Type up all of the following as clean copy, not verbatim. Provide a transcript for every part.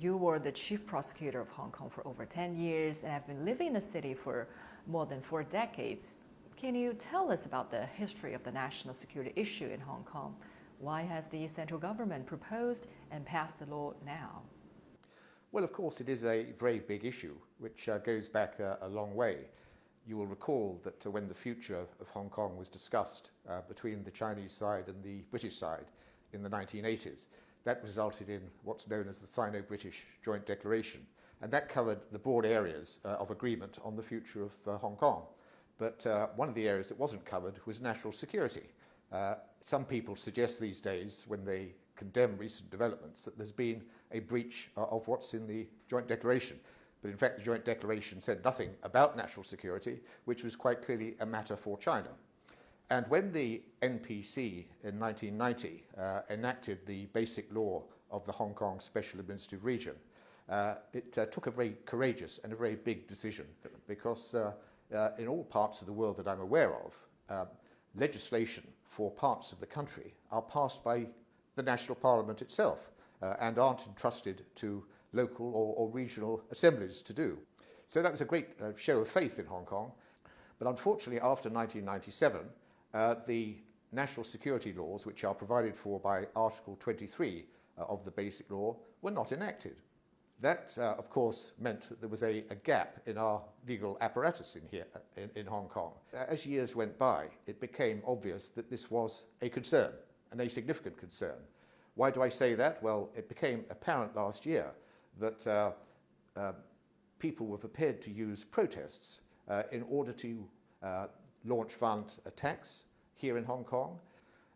You were the chief prosecutor of Hong Kong for over 10 years and have been living in the city for more than 4 decades. Can you tell us about the history of the national security issue in Hong Kong? Why has the central government proposed and passed the law now? Well, of course, it is a very big issue, which goes back a long way. You will recall that when the future of Hong Kong was discussed between the Chinese side and the British side in the 1980s, that resulted in what's known as the Sino-British Joint Declaration, and that covered the broad areas of agreement on the future of Hong Kong. But one of the areas that wasn't covered was national security. Some people suggest these days, when they condemn recent developments, that there's been a breach of what's in the Joint Declaration. But in fact, the Joint Declaration said nothing about national security, which was quite clearly a matter for China. And when the NPC in 1990 enacted the basic law of the Hong Kong Special Administrative Region, it took a very courageous and a very big decision, because in all parts of the world that I'm aware of, legislation for parts of the country are passed by the national parliament itself and aren't entrusted to local or regional assemblies to do. So that was a great show of faith in Hong Kong. But unfortunately, after 1997, the national security laws, which are provided for by Article 23 of the Basic Law, were not enacted. That, of course, meant that there was a gap in our legal apparatus in Hong Kong. As years went by, it became obvious that this was a concern, and a significant concern. Why do I say that? Well, it became apparent last year that people were prepared to use protests in order to launch violent attacks here in Hong Kong.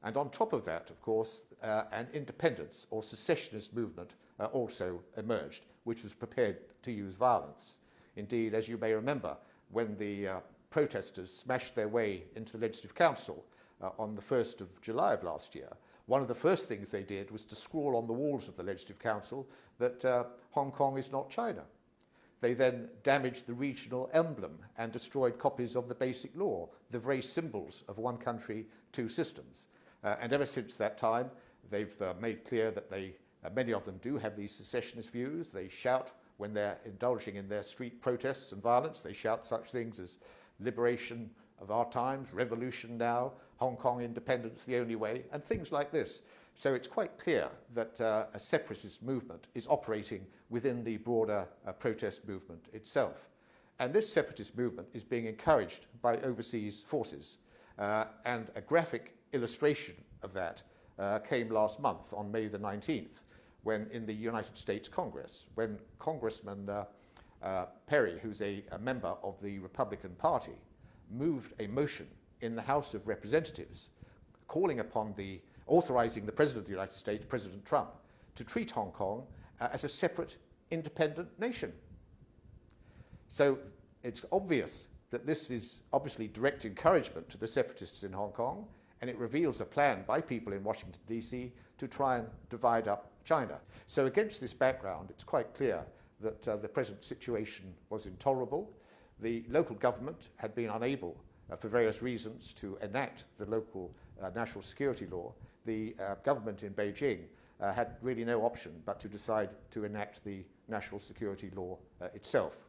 And on top of that, of course, an independence or secessionist movement also emerged, which was prepared to use violence. Indeed, as you may remember, when the protesters smashed their way into the Legislative Council on the 1st of July of last year, one of the first things they did was to scrawl on the walls of the Legislative Council that Hong Kong is not China. They then damaged the regional emblem and destroyed copies of the Basic Law, the very symbols of one country, two systems. And ever since that time, they've made clear that many of them do have these secessionist views. They shout when they're indulging in their street protests and violence. They shout such things as liberation of our times, revolution now, Hong Kong independence the only way, and things like this. So it's quite clear that a separatist movement is operating within the broader protest movement itself. And this separatist movement is being encouraged by overseas forces. And a graphic illustration of that came last month on May the 19th, when in the United States Congress, when Congressman Perry, who's a member of the Republican Party, moved a motion in the House of Representatives authorizing the President of the United States, President Trump, to treat Hong Kong as a separate, independent nation. So it's obvious that this is obviously direct encouragement to the separatists in Hong Kong, and it reveals a plan by people in Washington, D.C. to try and divide up China. So against this background, it's quite clear that the present situation was intolerable. The local government had been unable, for various reasons, to enact the local national security law. The government in Beijing had really no option but to decide to enact the national security law itself.